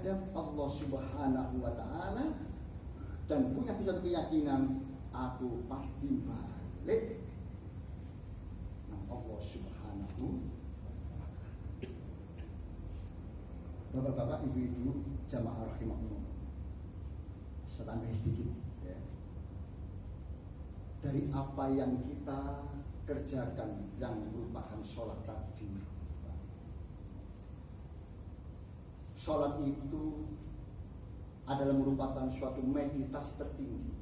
menghadap Allah Subhanahu wa Ta'ala dan punya suatu keyakinan, aku pasti balik nang Allah Subhanahu. Bapak-bapak, ibu-ibu, jamaah rahimakumullah, saya tambah sedikit ya. Dari apa yang kita kerjakan yang merupakan sholat tadi, sholat itu adalah merupakan suatu meditasi tertinggi.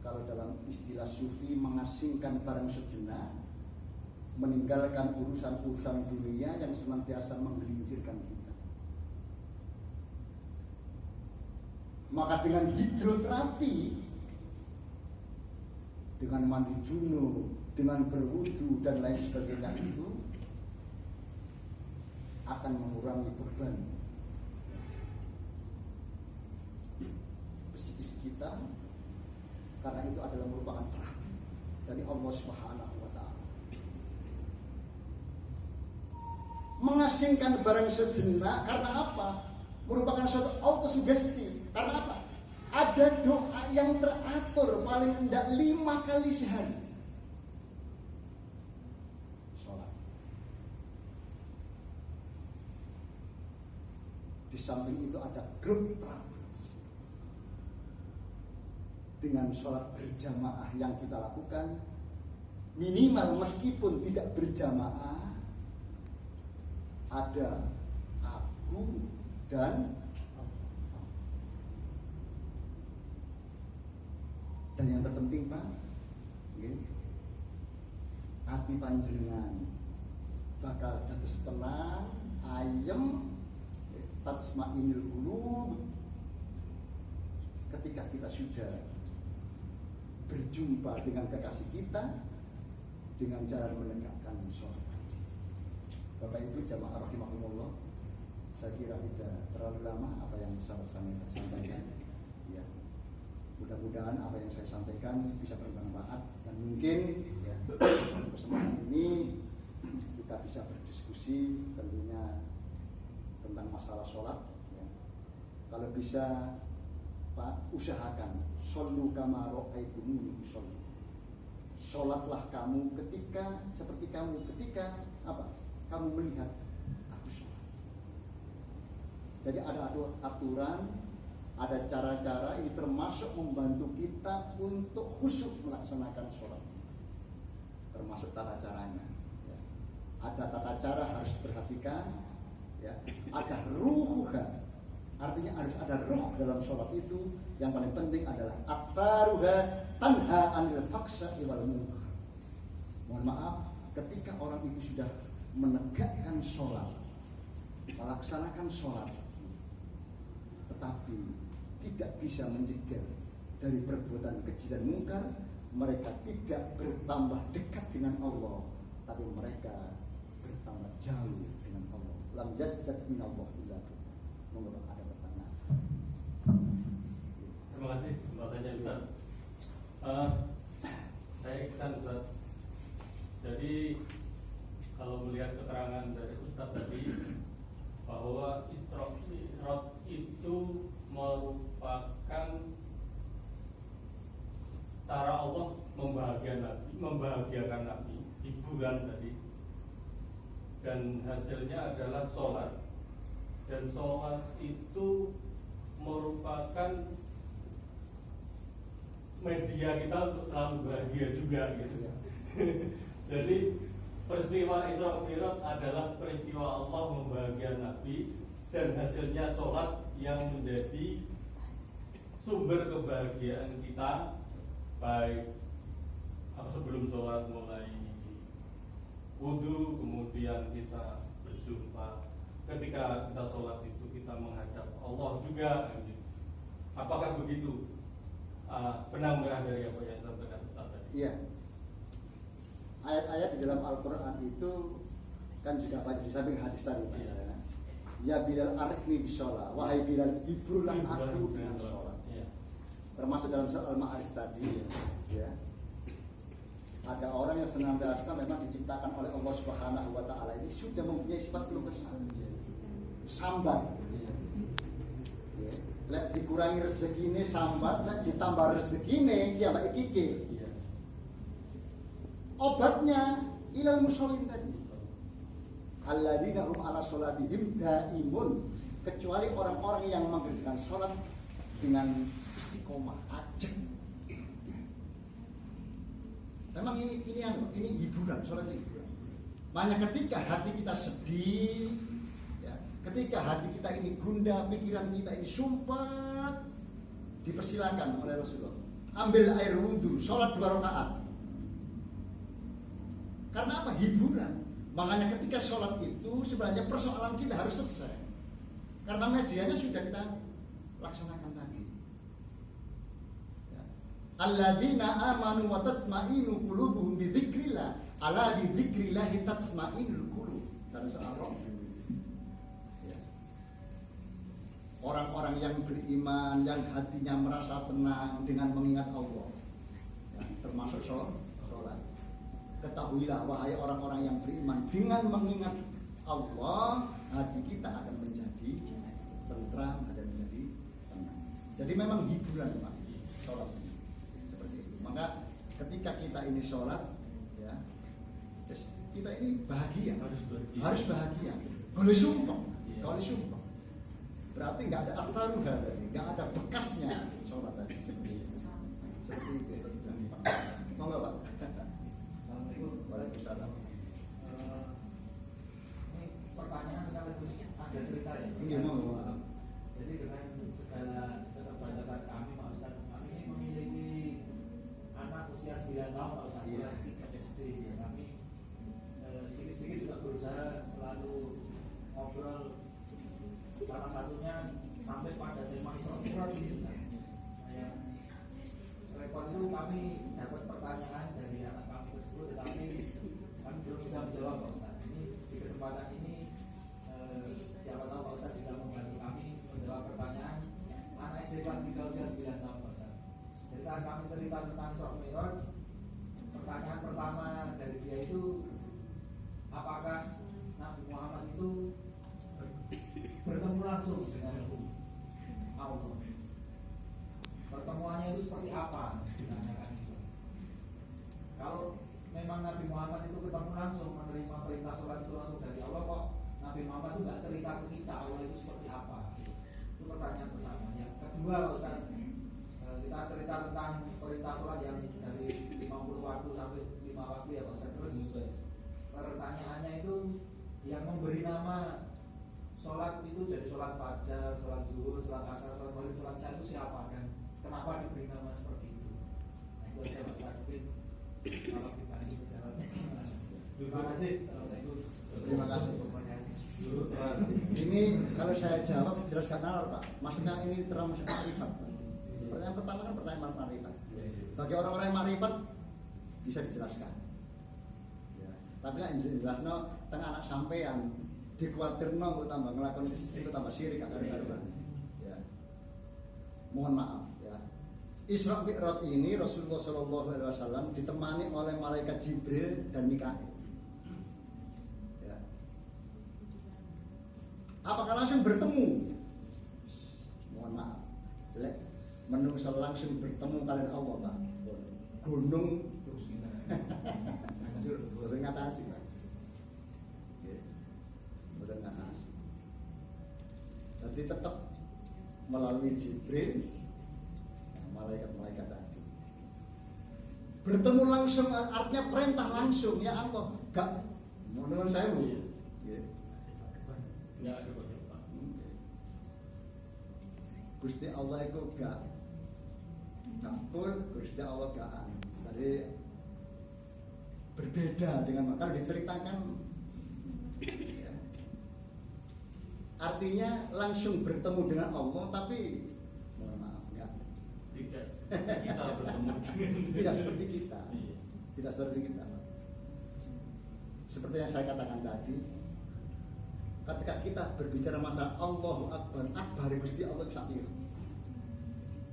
Kalau dalam istilah sufi, mengasingkan barang sejenak, meninggalkan urusan-urusan dunia yang senantiasa menggelincirkan kita. Maka dengan hidroterapi, dengan mandi junub, dengan berwudu dan lain sebagainya itu akan mengurangi beban psikis kita, karena itu adalah merupakan terapi dari Allah Subhanahu wa Ta'ala. Mengasingkan barang sejenak karena apa? Merupakan suatu autosugesti. Karena apa? Ada doa yang teratur paling tidak 5 kali sehari. Sholat. Di samping itu ada grup terapi. Dengan sholat berjamaah yang kita lakukan, minimal meskipun tidak berjamaah, ada aku dan yang terpenting Pak, hati panjenengan bakal dados tenang, ayem, tatsmainul qulub ketika kita sudah berjumpa dengan kekasih kita dengan cara menegakkan sholat. Bapak Ibu jamaah rahimakumullah, saya kira tidak terlalu lama apa yang saya sampaikan. Ya, mudah-mudahan apa yang saya sampaikan bisa bermanfaat dan mungkin ya, kesempatan ini kita bisa berdiskusi tentunya tentang masalah sholat. Ya. Kalau bisa Pak, usahakan shollu kama ra'aitumuni usolli. Sholatlah kamu ketika seperti kamu ketika apa? Kamu melihat aku sholat. Jadi ada aturan, ada cara-cara, ini termasuk membantu kita untuk khusyuk melaksanakan sholat. Termasuk tata caranya. Ya. Ada tata cara harus diperhatikan. Ya. Ada ruhuha. Artinya harus ada ruh dalam sholat itu. Yang paling penting adalah attaruha tanha anil faksa wal munkar. Mohon maaf, ketika orang itu sudah menegakkan sholat, melaksanakan sholat, tetapi tidak bisa mencegah dari perbuatan keji dan mungkar, mereka tidak bertambah dekat dengan Allah, tapi mereka bertambah jauh dengan Allah. Lam yazdad minallah illa qurba. Monggo ada pertanyaan. Terima kasih kesempatannya Ustaz. Saya iksan Ustaz. Jadi kalau melihat keterangan dari Ustaz tadi bahwa Isra Mi'raj itu merupakan cara Allah membahagiakan Nabi, hiburan tadi, dan hasilnya adalah sholat, dan sholat itu merupakan media kita untuk selalu bahagia juga gitu. Jadi peristiwa Isra Mi'raj adalah peristiwa Allah membahagiakan Nabi, dan hasilnya sholat yang menjadi sumber kebahagiaan kita, baik sebelum sholat mulai wudu, kemudian kita berjumpa ketika kita sholat itu kita menghadap Allah juga. Apakah begitu? Benang merah dari apa yang disampaikan Ustaz tadi? Iya. Ayat-ayat di dalam Al-Quran itu kan juga banyak di samping hadis tadi. Iya. Ya Bilal arifni bisolah, wahai Bilal hiburlah aku dengan sholat. Iya. Termasuk dalam surat Al-Ma'arij tadi. Iya. Ya. Ada orang yang senantiasa memang diciptakan oleh Allah Subhanahu wa taala ini sudah mempunyai sifat keluh kesah. Sambat. Ya. Lek dikurangi rezekine sambat, lek ditambah rezekine ya mbak kikir. Obatnya ilal musholin tadi. Alladzina hum ala sholatihim daimun, kecuali orang-orang yang mengerjakan sholat dengan istiqomah, ajak. Memang ini hiburan, sholat itu hiburan. Makanya ketika hati kita sedih, ya, ketika hati kita ini gundah, pikiran kita ini sumpah, dipersilakan oleh Rasulullah, ambil air wudhu, sholat 2 rakaat. Karena apa? Hiburan. Makanya ketika sholat itu sebenarnya persoalan kita harus selesai. Karena medianya sudah kita laksanakan tadi. Alladzina amanu wa tasma'inu qulubuhum bi dzikrillah, ala bi dzikrillah tasma'inul qulub. Dan soal roh. Ya. Orang-orang yang beriman, yang hatinya merasa tenang dengan mengingat Allah. Ya, termasuk sholat. Ketahuilah wahai orang-orang yang beriman, dengan mengingat Allah, hati kita akan menjadi tentram, akan menjadi tenang. Jadi memang hiburan Pak, sholat ini. Seperti itu. Maka ketika kita ini sholat, ya, kita ini bahagia, harus bahagia. Boleh sumpah, boleh sumpah. Berarti nggak ada atharuha tadi, nggak ada bekasnya sholat tadi. Seperti itu. Mau nggak Pak? Waalaikumsalam. Ini pertanyaan sekaligus ada cerita ya. Iya, mau. Jadi dengan segala keterbatasan kami, Pak Ustaz, kami ini memiliki anak usia 9 tahun, Pak Ustaz, kelas 3 SD. Kami sedikit-sedikit juga berusaha selalu ngobrol, salah satunya sampai pada tema Isra ini. Yang repot itu kami dapat pertanyaan dari anak kami tersebut, tetapi kami belum bisa menjawab Pak Ustaz. Ini di kesempatan ini siapa tahu Pak Ustaz bisa membantu kami menjawab pertanyaan anak SD kelas 3 usia 9 tahun Pak Ustaz. Jadi saat kami cerita tentang Isra Mi'raj, pertanyaan pertama dari dia itu, apakah Nabi Muhammad itu bertemu langsung dengan Allah? Pertemuannya itu seperti apa? Ditanyakan itu. Kalau memang Nabi Muhammad itu ketemu langsung, menerima perintah sholat itu langsung dari Allah, kok Nabi Muhammad itu nggak cerita ke kita Allah itu seperti apa? Itu pertanyaan pertama. Yang kedua, Ustaz, kita cerita tentang perintah sholat yang dari 50 waktu sampai 5 waktu ya Pak Ustaz. Terus pertanyaannya itu, yang memberi nama sholat itu jadi sholat fajar, sholat zuhur, sholat asar, sholat maghrib, sholat isya itu siapa, dan kenapa diberi nama seperti itu? Nah, itu aja Pak Ustaz. Kalau dibanding berjalannya. Terima kasih. Terima kasih. Ini kalau saya jawab jelas gak nalar Pak. Maksudnya ini termasuk makrifat. Pertanyaan pertama kan pertanyaan makrifat. Bagi orang-orang yang makrifat bisa dijelaskan. Ya. Tapi lah jelasno tengah anak sampean dikuatirno kok tambah ngelakon itu tambah syirik karo-karuan. Ya. Mohon maaf ya. Isra Mi'raj ini Rasulullah SAW ditemani oleh malaikat Jibril dan Mikail. Ya. Apakah langsung bertemu? Mohon maaf. Jelek. Menungso langsung bertemu kalian Allah Pak. Gunung terus hancur, boten ngatasi Pak. Nggih. Boten ngatasi. Jadi tetap melalui Jibril, malaikat-malaikat tadi. Bertemu langsung artinya perintah langsung ya Allah. Gak menurut saya Bu. Nggih. Ya ada Pak. Gusti Allah itu gak full, Gusti Allah gak anu. Jadi berbeda dengan kalau diceritakan ya, artinya langsung bertemu dengan Allah, tapi mohon maaf ya Tidak kita bertemu tidak seperti kita, tidak seperti kita. Seperti yang saya katakan tadi, ketika kita berbicara masalah Allahu Akbar, Akbar Gusti Allah bisa lihat.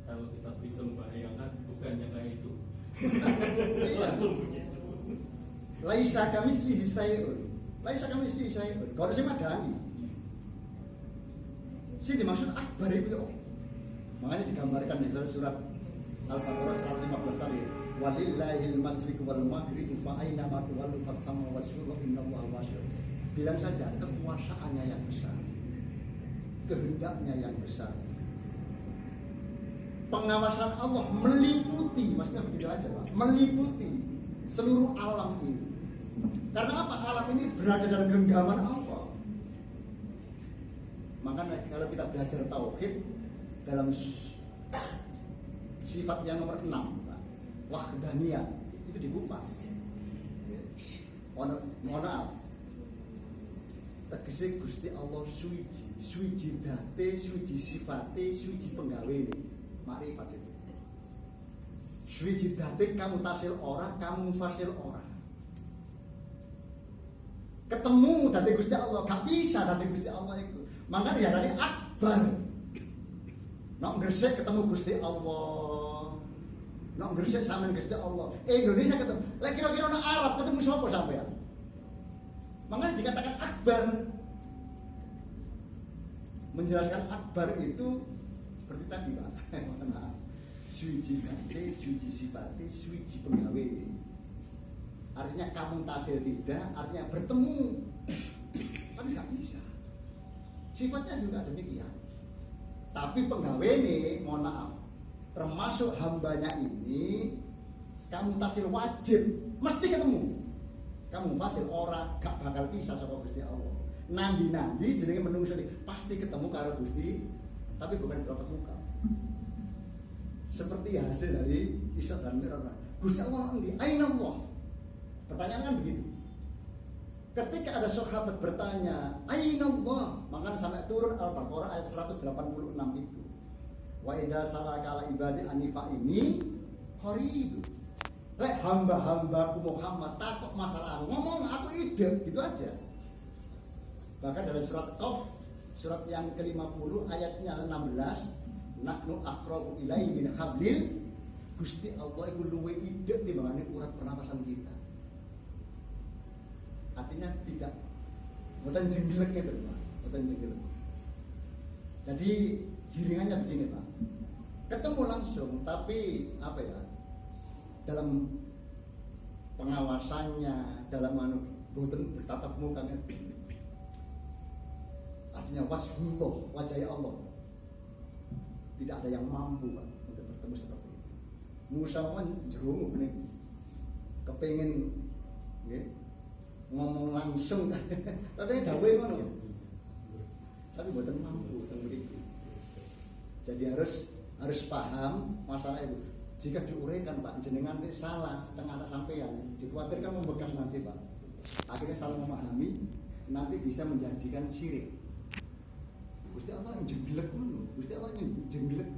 Kalau kita bisa membayangkan bukan yang kayak itu. Iya. Langsung begitu. Laisa kamitslihi syai'un. Laisa kamitslihi syai'un. Kalau sing madani. Sing dimaksud akbar itu ya. Makanya digambarkan di surat Al-Baqarah 115 tadi. Walillahil masyriqu wal maghribu fa aina ma tuwallu fasamma wasyurru innallaha wasyur. Bilang saja kekuasaannya yang besar. Kehendaknya yang besar. Pengawasan Allah meliputi, maksudnya begitu aja Pak, meliputi seluruh alam ini. Karena apa? Alam ini berada dalam genggaman Allah. Makanya kalau kita belajar tauhid dalam sifat yang nomor 6, wahdaniyah, itu dikupas. Mohon maaf. Tegese Gusti Allah suci date, suci sifate, suci penggawe. Makrifat itu. Suci date kamu tasil ora, kamu fasil ora. Ketemu date Gusti Allah, gak bisa date Gusti Allah itu. Makanya ya dari akbar. Nek gresik ketemu Gusti Allah. Nek gresik sampean Gusti Allah. Indonesia ketemu. Lah kira-kira nek Arab ketemu sapa sampean? Makanya dikatakan akbar. Menjelaskan akbar itu seperti tadi Pak. Maaf. Suci date, suci sifate, suci penggawe. Artinya kamu tasil tidak, artinya bertemu. Tapi gak bisa. Sifatnya juga demikian. Tapi penggawe ini, mohon maaf, termasuk hambanya ini, kamu tasil wajib, mesti ketemu. Kamu fasil ora, gak bakal bisa sama Gusti Allah. Nandi jenenge menungso pasti ketemu karo Gusti, tapi bukan tatap muka. Seperti hasil dari Isra dan Mi'raj. Gusti Allah endi? Aina Allah? Pertanyaan kan begitu. Ketika ada sahabat bertanya, Aina Allah? Maka sampai turun Al-Baqarah ayat 186 itu. Wa idza salaka ibadi anifa ini qarib. Lek hamba-hambaku Muhammad takut masalah ngomong aku ide gitu aja. Bahkan dalam surat Qaf surat yang ke-50 ayatnya 16, nahnu aqrabu ilaihi min hablil. Gusti Allah iku luwe ide timbangane urat pernapasan kita. Artinya tidak boten jenggelek itu Pak, boten jenggelek. Jadi giringannya begini Pak. Ketemu langsung tapi apa ya? Dalam pengawasannya, dalam boten bertatap muka kan. Artinya wajhullah, wajah Allah. Tidak ada yang mampu Pak untuk bertemu seperti itu. Musa kan jerungu bener. Kepengin nggih ngomong langsung tapi dawuhe ngono. Tapi boten mampu teng mriki. Jadi harus paham masalah itu. Jika diuraikan Pak, jenengan salah tengah anak sampean, dikhawatirkan membekas nanti Pak. Akhirnya salah memahami, nanti bisa menjadikan syirik. Gusti Allah yang jenggelek ngono, Gusti Allah yang jenggelek.